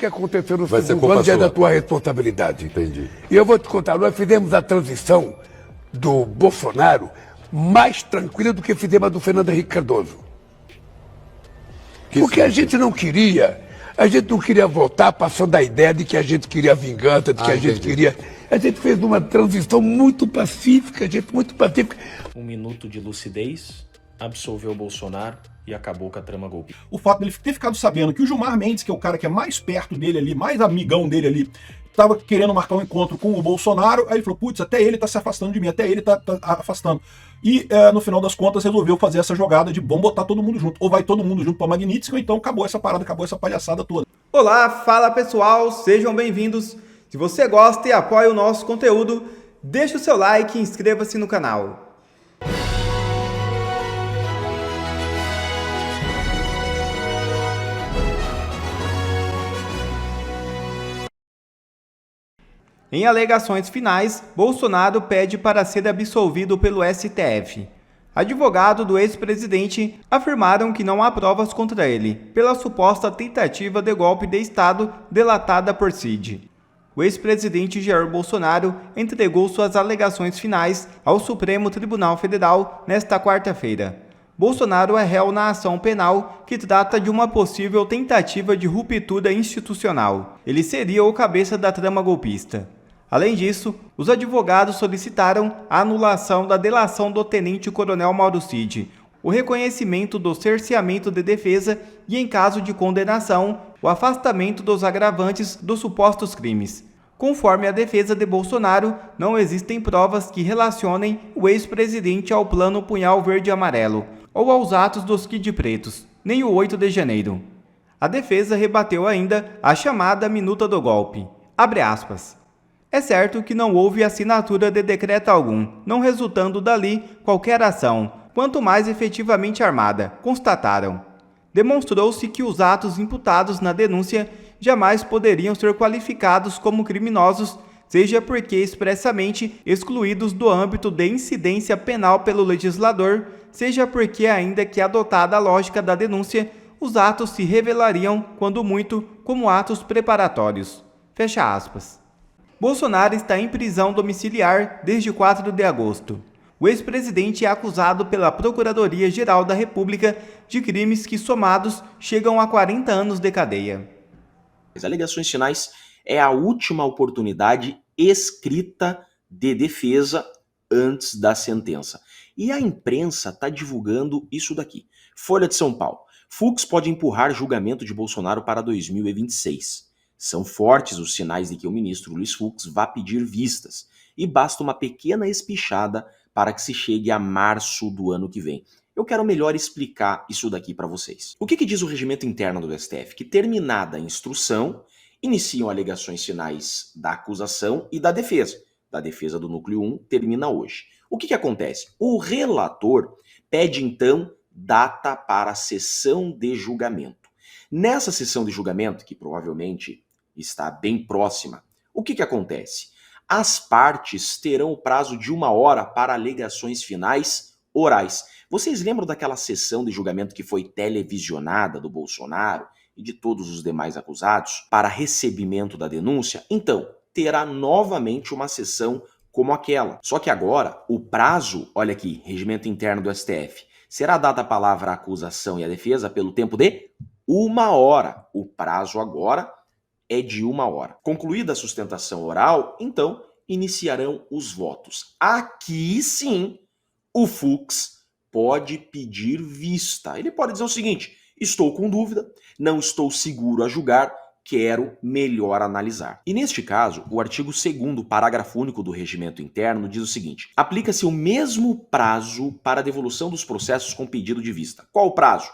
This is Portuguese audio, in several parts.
que aconteceu no Vai ser segundo culpa ano já é da sua. tua responsabilidade. Entendi. E eu vou te contar, nós fizemos a transição do Bolsonaro mais tranquila do que fizemos a do Fernando Henrique Cardoso. Porque a gente não queria voltar passando a ideia de que a gente queria vingança, de que a gente entendi. queria... A gente fez uma transição muito pacífica, muito pacífica. Um minuto de lucidez, absolveu o Bolsonaro e acabou com a trama golpista. O fato dele ter ficado sabendo que o Gilmar Mendes, que é o cara que é mais perto dele ali, mais amigão dele ali, tava querendo marcar um encontro com o Bolsonaro, aí ele falou, putz, até ele tá se afastando de mim, até ele tá afastando. E no final das contas resolveu fazer essa jogada de vamos botar todo mundo junto. Ou vai todo mundo junto pra Magnitsky, ou então acabou essa parada, acabou essa palhaçada toda. Olá, fala pessoal, sejam bem-vindos. Se você gosta e apoia o nosso conteúdo, deixa o seu like e inscreva-se no canal. Em alegações finais, Bolsonaro pede para ser absolvido pelo STF. Advogados do ex-presidente afirmaram que não há provas contra ele, pela suposta tentativa de golpe de Estado delatada por Cid. O ex-presidente Jair Bolsonaro entregou suas alegações finais ao Supremo Tribunal Federal nesta quarta-feira. Bolsonaro é réu na ação penal que trata de uma possível tentativa de ruptura institucional. Ele seria o cabeça da trama golpista. Além disso, os advogados solicitaram a anulação da delação do tenente-coronel Mauro Cid, o reconhecimento do cerceamento de defesa e, em caso de condenação, o afastamento dos agravantes dos supostos crimes. Conforme a defesa de Bolsonaro, não existem provas que relacionem o ex-presidente ao plano Punhal Verde e Amarelo ou aos atos dos Kid Pretos, nem o 8 de janeiro. A defesa rebateu ainda a chamada minuta do golpe. Abre aspas. É certo que não houve assinatura de decreto algum, não resultando dali qualquer ação, quanto mais efetivamente armada, constataram. Demonstrou-se que os atos imputados na denúncia jamais poderiam ser qualificados como criminosos, seja porque expressamente excluídos do âmbito de incidência penal pelo legislador, seja porque, ainda que adotada a lógica da denúncia, os atos se revelariam, quando muito, como atos preparatórios. Fecha aspas. Bolsonaro está em prisão domiciliar desde 4 de agosto. O ex-presidente é acusado pela Procuradoria-Geral da República de crimes que, somados, chegam a 40 anos de cadeia. As alegações finais é a última oportunidade escrita de defesa antes da sentença. E a imprensa está divulgando isso daqui. Folha de São Paulo. Fux pode empurrar julgamento de Bolsonaro para 2026. São fortes os sinais de que o ministro Luiz Fux vai pedir vistas, e basta uma pequena espichada para que se chegue a março do ano que vem. Eu quero melhor explicar isso daqui para vocês. O que diz o regimento interno do STF? Que terminada a instrução, iniciam alegações finais da acusação e da defesa. Da defesa do núcleo 1 termina hoje. O que acontece? O relator pede então data para a sessão de julgamento. Nessa sessão de julgamento, que provavelmente está bem próxima, o que acontece? As partes terão o prazo de 1 hora para alegações finais orais. Vocês lembram daquela sessão de julgamento que foi televisionada do Bolsonaro e de todos os demais acusados para recebimento da denúncia? Então, terá novamente uma sessão como aquela. Só que agora, o prazo, olha aqui, regimento interno do STF, será dada a palavra à acusação e à defesa pelo tempo de 1 hora. O prazo agora é de 1 hora. Concluída a sustentação oral, então iniciarão os votos. Aqui sim, o Fux pode pedir vista. Ele pode dizer o seguinte: estou com dúvida, não estou seguro a julgar, quero melhor analisar. E neste caso, o artigo 2º, parágrafo único do regimento interno diz o seguinte: aplica-se o mesmo prazo para a devolução dos processos com pedido de vista. Qual o prazo?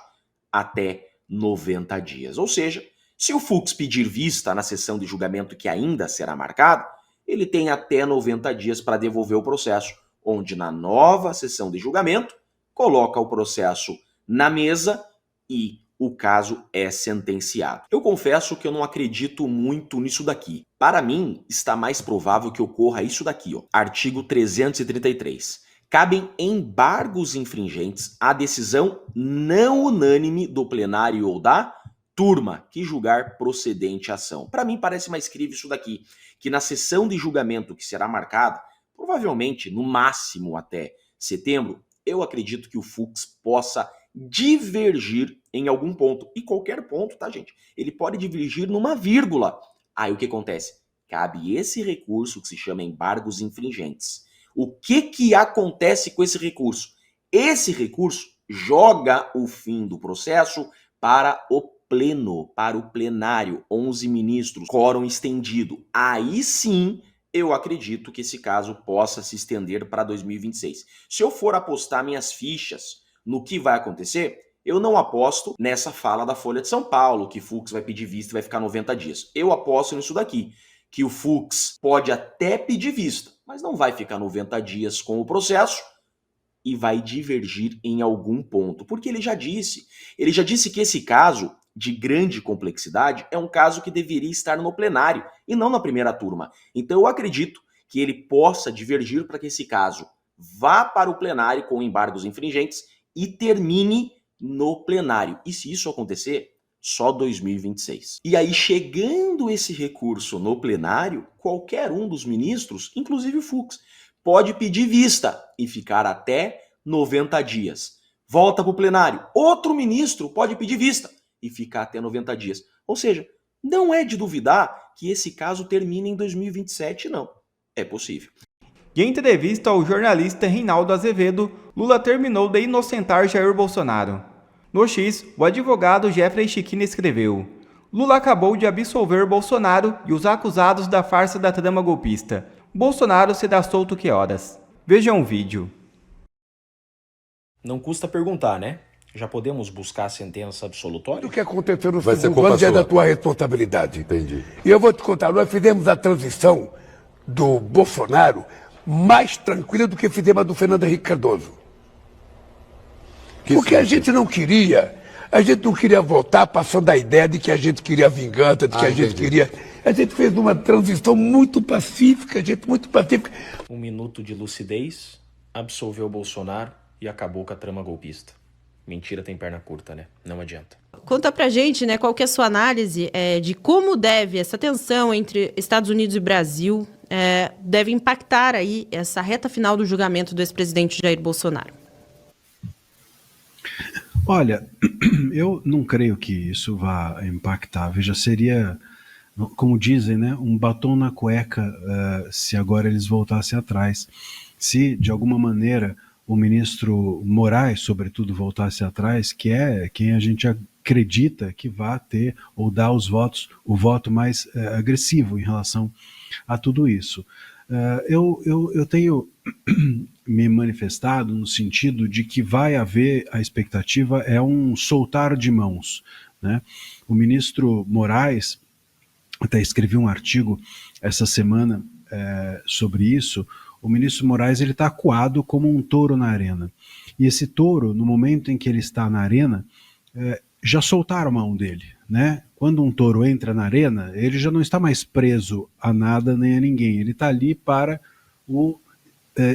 Até 90 dias. Ou seja, se o Fux pedir vista na sessão de julgamento que ainda será marcada, ele tem até 90 dias para devolver o processo, onde na nova sessão de julgamento coloca o processo na mesa e o caso é sentenciado. Eu confesso que eu não acredito muito nisso daqui. Para mim, está mais provável que ocorra isso daqui, ó. Artigo 333. Cabem embargos infringentes à decisão não unânime do plenário ou da turma que julgar procedente a ação. Para mim parece mais crível isso daqui, que na sessão de julgamento que será marcada, provavelmente no máximo até setembro, eu acredito que o Fux possa divergir em algum ponto. E qualquer ponto, tá, gente? Ele pode divergir numa vírgula. Aí o que acontece? Cabe esse recurso que se chama embargos infringentes. O que acontece com esse recurso? Esse recurso joga o fim do processo para o pleno, para o plenário, 11 ministros, quórum estendido. Aí sim, eu acredito que esse caso possa se estender para 2026. Se eu for apostar minhas fichas no que vai acontecer, eu não aposto nessa fala da Folha de São Paulo, que Fux vai pedir vista e vai ficar 90 dias. Eu aposto nisso daqui, que o Fux pode até pedir vista, mas não vai ficar 90 dias com o processo e vai divergir em algum ponto. Porque ele já disse que esse caso de grande complexidade é um caso que deveria estar no plenário e não na primeira turma. Então eu acredito que ele possa divergir para que esse caso vá para o plenário com embargos infringentes e termine no plenário. E se isso acontecer, só 2026. E aí, chegando esse recurso no plenário, qualquer um dos ministros, inclusive o Fux, pode pedir vista e ficar até 90 dias. Volta para o plenário. Outro ministro pode pedir vista e ficar até 90 dias. Ou seja, não é de duvidar que esse caso termine em 2027, não. É possível. Em entrevista ao jornalista Reinaldo Azevedo, Lula terminou de inocentar Jair Bolsonaro. No X, o advogado Jeffrey Chiquina escreveu: Lula acabou de absolver Bolsonaro e os acusados da farsa da trama golpista. Bolsonaro será solto que horas? Vejam o vídeo. Não custa perguntar, né? Já podemos buscar a sentença absolutória? O que aconteceu no Vai ser segundo culpa ano já é da sua. tua responsabilidade. Entendi. E eu vou te contar, nós fizemos a transição do Bolsonaro mais tranquila do que fizemos a do Fernando Henrique Cardoso. Porque a gente não queria voltar passando a ideia de que a gente queria vingança, de que a gente entendi. queria... A gente fez uma transição muito pacífica, muito pacífica. Um minuto de lucidez, absolveu Bolsonaro e acabou com a trama golpista. Mentira tem perna curta, né? Não adianta. Conta pra gente, né, qual que é a sua análise de como deve essa tensão entre Estados Unidos e Brasil deve impactar aí essa reta final do julgamento do ex-presidente Jair Bolsonaro. Olha, eu não creio que isso vá impactar. Veja, seria, como dizem, né, um batom na cueca se agora eles voltassem atrás. Se, de alguma maneira, o ministro Moraes, sobretudo, voltasse atrás, que é quem a gente acredita que vá ter ou dar os votos, o voto mais agressivo em relação a tudo isso. Eu tenho me manifestado no sentido de que vai haver, a expectativa é um soltar de mãos, né? O ministro Moraes, até escrevi um artigo essa semana sobre isso. O ministro Moraes está acuado como um touro na arena. E esse touro, no momento em que ele está na arena, já soltaram a mão dele, né? Quando um touro entra na arena, ele já não está mais preso a nada nem a ninguém. Ele está ali para o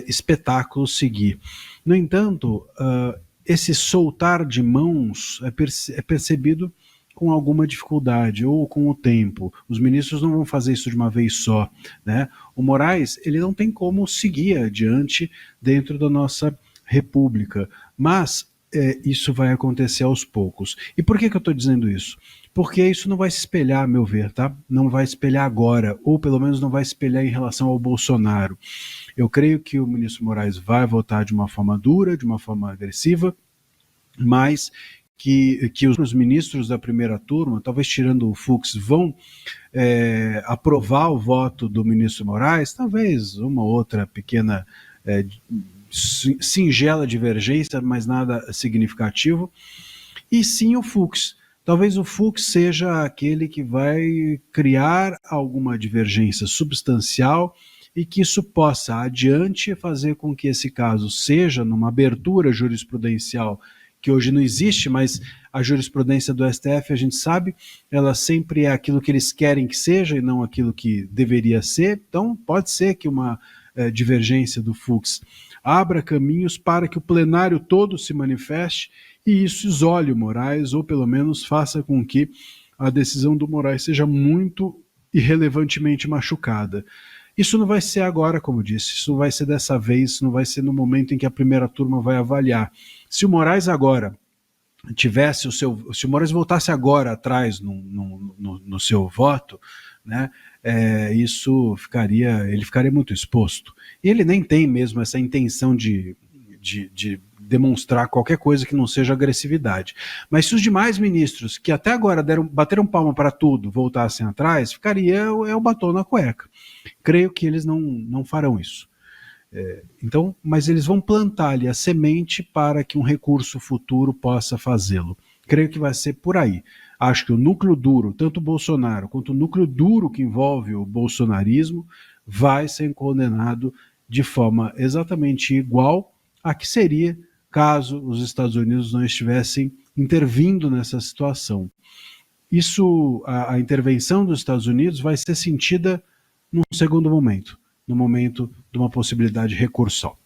espetáculo seguir. No entanto, esse soltar de mãos é percebido com alguma dificuldade ou com o tempo. Os ministros não vão fazer isso de uma vez só, né? O Moraes, ele não tem como seguir adiante dentro da nossa república, mas isso vai acontecer aos poucos. E por que eu estou dizendo isso? Porque isso não vai se espelhar, a meu ver, tá? Não vai espelhar agora, ou pelo menos não vai espelhar em relação ao Bolsonaro. Eu creio que o ministro Moraes vai votar de uma forma dura, de uma forma agressiva, mas que os ministros da primeira turma, talvez tirando o Fux, vão aprovar o voto do ministro Moraes, talvez uma outra pequena singela divergência, mas nada significativo, e sim o Fux. Talvez o Fux seja aquele que vai criar alguma divergência substancial e que isso possa, adiante, fazer com que esse caso seja, numa abertura jurisprudencial que hoje não existe, mas a jurisprudência do STF, a gente sabe, ela sempre é aquilo que eles querem que seja e não aquilo que deveria ser. Então, pode ser que uma divergência do Fux abra caminhos para que o plenário todo se manifeste e isso isole o Moraes, ou pelo menos faça com que a decisão do Moraes seja muito irrelevantemente machucada. Isso não vai ser agora, como disse, isso não vai ser dessa vez, isso não vai ser no momento em que a primeira turma vai avaliar. Se o Moraes agora tivesse se o Moraes voltasse agora atrás no seu voto, né, ele ficaria muito exposto. E ele nem tem mesmo essa intenção de demonstrar qualquer coisa que não seja agressividade. Mas se os demais ministros, que até agora bateram palma para tudo, voltassem atrás, ficaria o batom na cueca. Creio que eles não farão isso. Então, mas eles vão plantar ali a semente para que um recurso futuro possa fazê-lo. Creio que vai ser por aí. Acho que o núcleo duro, tanto o Bolsonaro quanto o núcleo duro que envolve o bolsonarismo, vai ser condenado de forma exatamente igual a que seria caso os Estados Unidos não estivessem intervindo nessa situação. A intervenção dos Estados Unidos vai ser sentida num segundo momento, no momento de uma possibilidade recursal.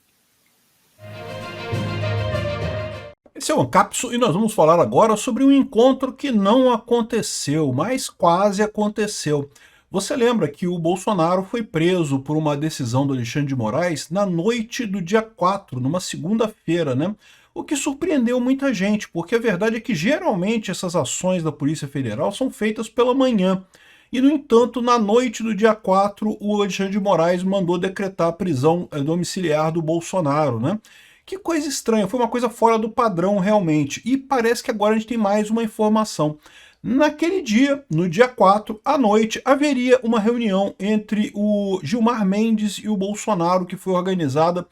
Esse é o Ancapso e nós vamos falar agora sobre um encontro que não aconteceu, mas quase aconteceu. Você lembra que o Bolsonaro foi preso por uma decisão do Alexandre de Moraes na noite do dia 4, numa segunda-feira, né? O que surpreendeu muita gente, porque a verdade é que geralmente essas ações da Polícia Federal são feitas pela manhã. E, no entanto, na noite do dia 4, o Alexandre de Moraes mandou decretar a prisão domiciliar do Bolsonaro, né? Que coisa estranha, foi uma coisa fora do padrão realmente. E parece que agora a gente tem mais uma informação. Naquele dia, no dia 4, à noite, haveria uma reunião entre o Gilmar Mendes e o Bolsonaro, que foi organizada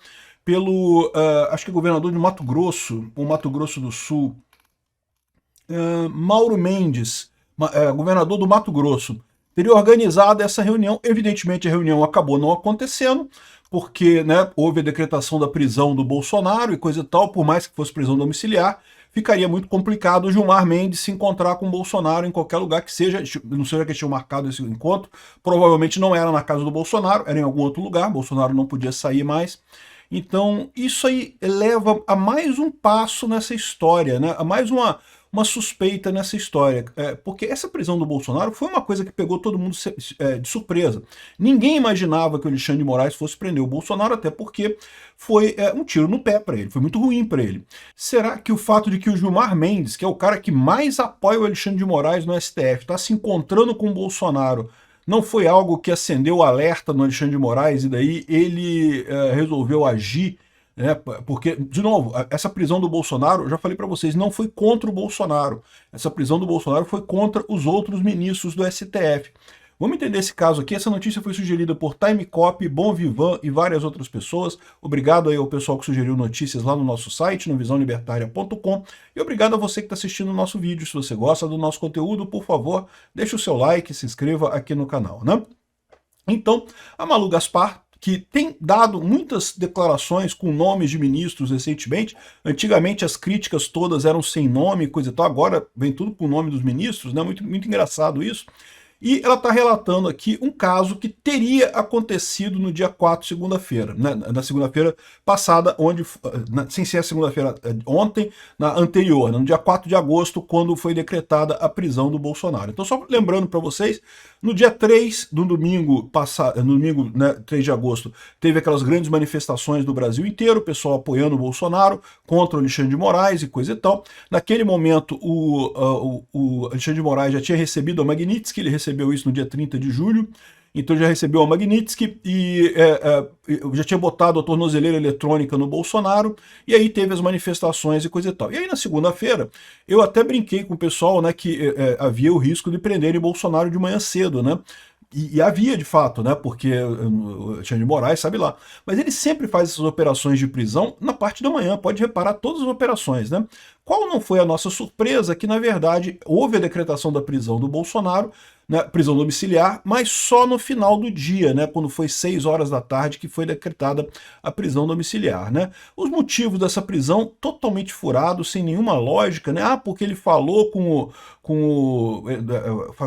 pelo, acho que governador de Mato Grosso, ou Mato Grosso do Sul, Mauro Mendes, governador do Mato Grosso, teria organizado essa reunião. Evidentemente a reunião acabou não acontecendo, porque, né, houve a decretação da prisão do Bolsonaro e coisa e tal, por mais que fosse prisão domiciliar, ficaria muito complicado o Gilmar Mendes se encontrar com o Bolsonaro em qualquer lugar que seja. Não sei onde que tinham marcado esse encontro, provavelmente não era na casa do Bolsonaro, era em algum outro lugar, Bolsonaro não podia sair mais. Então isso aí leva a mais um passo nessa história, né? A mais uma suspeita nessa história, porque essa prisão do Bolsonaro foi uma coisa que pegou todo mundo de surpresa. Ninguém imaginava que o Alexandre de Moraes fosse prender o Bolsonaro, até porque foi um tiro no pé para ele, foi muito ruim para ele. Será que o fato de que o Gilmar Mendes, que é o cara que mais apoia o Alexandre de Moraes no STF, está se encontrando com o Bolsonaro, não foi algo que acendeu o alerta no Alexandre de Moraes e daí ele resolveu agir? Porque, de novo, essa prisão do Bolsonaro, eu já falei para vocês, não foi contra o Bolsonaro. Essa prisão do Bolsonaro foi contra os outros ministros do STF. Vamos entender esse caso aqui. Essa notícia foi sugerida por Timecop, Bom Vivan e várias outras pessoas. Obrigado aí ao pessoal que sugeriu notícias lá no nosso site, no visãolibertaria.com. E obrigado a você que está assistindo o nosso vídeo. Se você gosta do nosso conteúdo, por favor, deixe o seu like, se inscreva aqui no canal, né? Então, a Malu Gaspar, que tem dado muitas declarações com nomes de ministros recentemente. Antigamente as críticas todas eram sem nome, coisa e tal, agora vem tudo com o nome dos ministros, né? Muito engraçado isso. E ela está relatando aqui um caso que teria acontecido no dia 4, segunda-feira, né? Na segunda-feira passada, sem ser a segunda-feira ontem, na anterior, no dia 4 de agosto, quando foi decretada a prisão do Bolsonaro. Então, só lembrando para vocês, no dia 3 do domingo, né, 3 de agosto, teve aquelas grandes manifestações do Brasil inteiro, o pessoal apoiando o Bolsonaro, contra o Alexandre de Moraes e coisa e tal. Naquele momento, o Alexandre de Moraes já tinha recebido a Magnitsky, ele recebeu isso no dia 30 de julho, então já recebeu a Magnitsky e já tinha botado a tornozeleira eletrônica no Bolsonaro, e aí teve as manifestações e coisa e tal. E aí na segunda-feira, eu até brinquei com o pessoal, né, que havia o risco de prenderem Bolsonaro de manhã cedo, né? E havia de fato, né? Porque o Alexandre de Moraes sabe lá. Mas ele sempre faz essas operações de prisão na parte da manhã, pode reparar todas as operações, né? Qual não foi a nossa surpresa que, na verdade, houve a decretação da prisão do Bolsonaro, né, prisão domiciliar, mas só no final do dia, né, quando foi 6 horas da tarde que foi decretada a prisão domiciliar, né? Os motivos dessa prisão totalmente furados, sem nenhuma lógica, né? Porque ele falou com o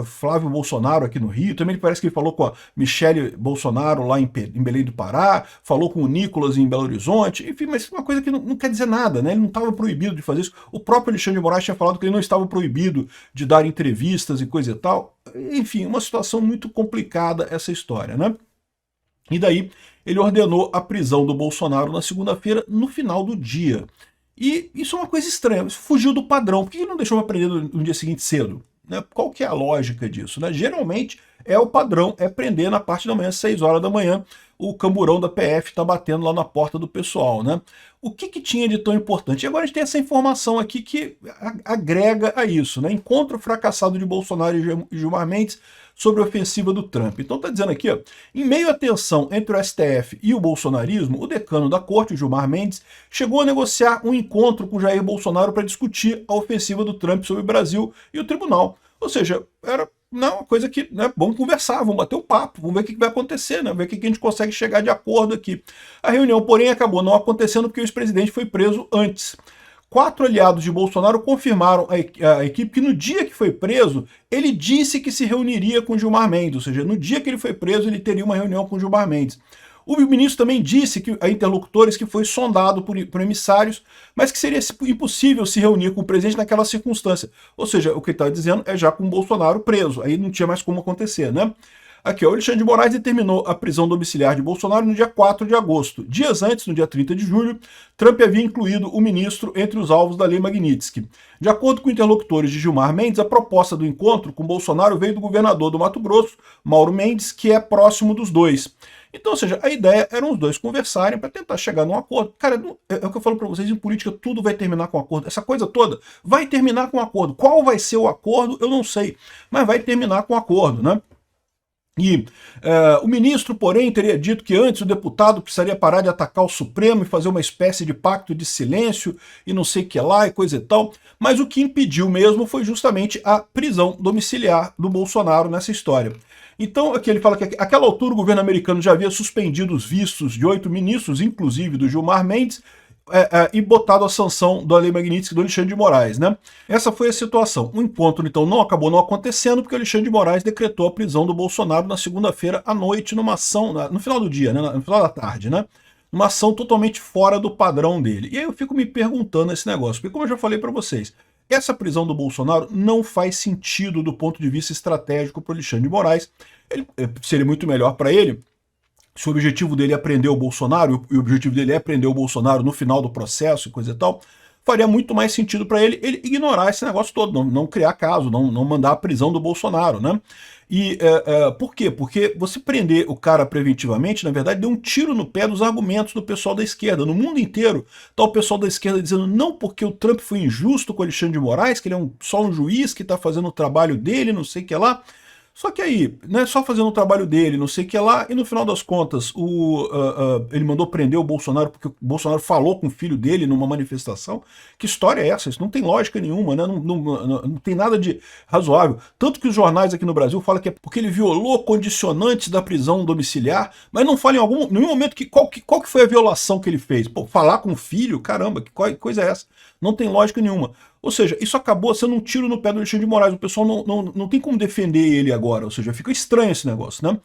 Flávio Bolsonaro aqui no Rio, também parece que ele falou com a Michele Bolsonaro lá em Belém do Pará, falou com o Nicolas em Belo Horizonte, enfim, mas uma coisa que não quer dizer nada, né? Ele não estava proibido de fazer isso. O próprio Alexandre de Moraes tinha falado que ele não estava proibido de dar entrevistas e coisa e tal. Enfim, uma situação muito complicada essa história, né? E daí ele ordenou a prisão do Bolsonaro na segunda-feira, no final do dia. E isso é uma coisa estranha, isso fugiu do padrão. Por que ele não deixou para prender no dia seguinte cedo? Né? Qual que é a lógica disso? Né? Geralmente é o padrão, é prender na parte da manhã, 6 horas da manhã, o camburão da PF está batendo lá na porta do pessoal, né? O que tinha de tão importante? E agora a gente tem essa informação aqui que agrega a isso, né? Encontro fracassado de Bolsonaro e Gilmar Mendes sobre a ofensiva do Trump. Então está dizendo aqui, ó, em meio à tensão entre o STF e o bolsonarismo, o decano da corte, Gilmar Mendes, chegou a negociar um encontro com Jair Bolsonaro para discutir a ofensiva do Trump sobre o Brasil e o tribunal. Ou seja, era uma coisa que, né, vamos conversar, vamos bater o papo, vamos ver o que vai acontecer, né, ver o que a gente consegue chegar de acordo aqui. A reunião, porém, acabou não acontecendo porque o ex-presidente foi preso antes. 4 aliados de Bolsonaro confirmaram à equipe que no dia que foi preso, ele disse que se reuniria com Gilmar Mendes, ou seja, no dia que ele foi preso, ele teria uma reunião com Gilmar Mendes. O ministro também disse que, a interlocutores que foi sondado por emissários, mas que seria impossível se reunir com o presidente naquela circunstância. Ou seja, o que ele está dizendo é já com o Bolsonaro preso, aí não tinha mais como acontecer, né? Aqui, ó, o Alexandre de Moraes determinou a prisão domiciliar de Bolsonaro no dia 4 de agosto. Dias antes, no dia 30 de julho, Trump havia incluído o ministro entre os alvos da Lei Magnitsky. De acordo com interlocutores de Gilmar Mendes, a proposta do encontro com Bolsonaro veio do governador do Mato Grosso, Mauro Mendes, que é próximo dos dois. Então, ou seja, a ideia era os dois conversarem para tentar chegar num acordo. Cara, é o que eu falo para vocês, em política tudo vai terminar com acordo. Essa coisa toda vai terminar com acordo. Qual vai ser o acordo, eu não sei, mas vai terminar com acordo, né? E o ministro, porém, teria dito que antes o deputado precisaria parar de atacar o Supremo e fazer uma espécie de pacto de silêncio e não sei o que lá e coisa e tal. Mas o que impediu mesmo foi justamente a prisão domiciliar do Bolsonaro nessa história. Então, aqui ele fala que àquela altura o governo americano já havia suspendido os vistos de 8 ministros, inclusive do Gilmar Mendes, e botado a sanção da Lei Magnitsky do Alexandre de Moraes, né? Essa foi a situação. O encontro, então, acabou não acontecendo porque o Alexandre de Moraes decretou a prisão do Bolsonaro na segunda-feira à noite, numa ação, no final do dia, né? No final da tarde, né? Uma ação totalmente fora do padrão dele. E aí eu fico me perguntando esse negócio, porque como eu já falei para vocês, essa prisão do Bolsonaro não faz sentido do ponto de vista estratégico para o Alexandre de Moraes. Seria muito melhor para ele se o objetivo dele é prender o Bolsonaro, e o objetivo dele é prender o Bolsonaro no final do processo e coisa e tal, faria muito mais sentido para ele ignorar esse negócio todo, não criar caso, não mandar a prisão do Bolsonaro, né? E por quê? Porque você prender o cara preventivamente, na verdade, deu um tiro no pé dos argumentos do pessoal da esquerda. No mundo inteiro está o pessoal da esquerda dizendo não porque o Trump foi injusto com o Alexandre de Moraes, que ele é só um juiz que está fazendo o trabalho dele, não sei o que lá. Só que aí, né, só fazendo o trabalho dele, não sei o que lá, e no final das contas, ele mandou prender o Bolsonaro porque o Bolsonaro falou com o filho dele numa manifestação. Que história é essa? Isso não tem lógica nenhuma, né? Não tem nada de razoável. Tanto que os jornais aqui no Brasil falam que é porque ele violou condicionantes da prisão domiciliar, mas não falam em nenhum momento qual que foi a violação que ele fez. Pô, falar com o filho? Caramba, que coisa é essa? Não tem lógica nenhuma. Ou seja, isso acabou sendo um tiro no pé do Alexandre de Moraes. O pessoal não tem como defender ele agora. Ou seja, fica estranho esse negócio, né?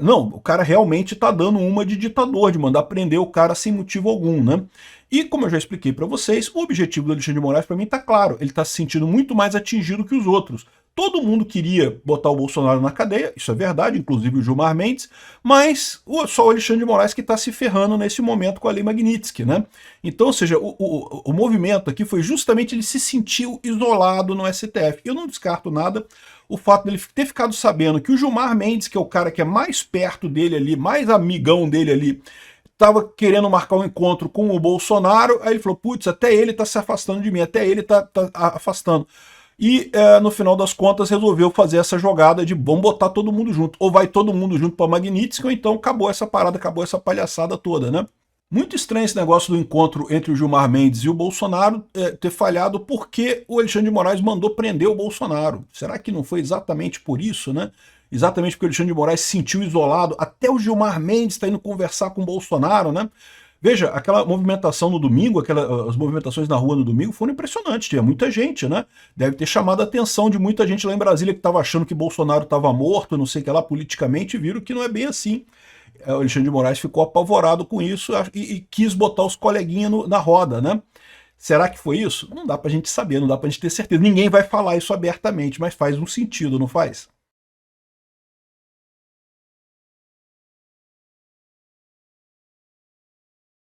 Não, o cara realmente está dando uma de ditador, de mandar prender o cara sem motivo algum, né? E como eu já expliquei para vocês, o objetivo do Alexandre de Moraes para mim está claro. Ele está se sentindo muito mais atingido que os outros. Todo mundo queria botar o Bolsonaro na cadeia, isso é verdade, inclusive o Gilmar Mendes, mas só o Alexandre de Moraes que está se ferrando nesse momento com a Lei Magnitsky, né? Então, ou seja, o movimento aqui foi justamente ele se sentiu isolado no STF. Eu não descarto nada o fato dele ter ficado sabendo que o Gilmar Mendes, que é o cara que é mais perto dele ali, mais amigão dele ali, estava querendo marcar um encontro com o Bolsonaro, aí ele falou, putz, até ele está se afastando de mim, até ele está afastando. E no final das contas resolveu fazer essa jogada de vamos botar todo mundo junto. Ou vai todo mundo junto para Magnitsky, ou então acabou essa parada, acabou essa palhaçada toda, né? Muito estranho esse negócio do encontro entre o Gilmar Mendes e o Bolsonaro ter falhado porque o Alexandre de Moraes mandou prender o Bolsonaro. Será que não foi exatamente por isso, né? Exatamente porque o Alexandre de Moraes se sentiu isolado. Até o Gilmar Mendes está indo conversar com o Bolsonaro, né? Veja, aquela movimentação no domingo, as movimentações na rua no domingo foram impressionantes, tinha muita gente, né? Deve ter chamado a atenção de muita gente lá em Brasília que estava achando que Bolsonaro estava morto, não sei o que lá, politicamente, e viram que não é bem assim. O Alexandre de Moraes ficou apavorado com isso e quis botar os coleguinhas na roda, né? Será que foi isso? Não dá pra gente saber, não dá pra gente ter certeza. Ninguém vai falar isso abertamente, mas faz um sentido, não faz?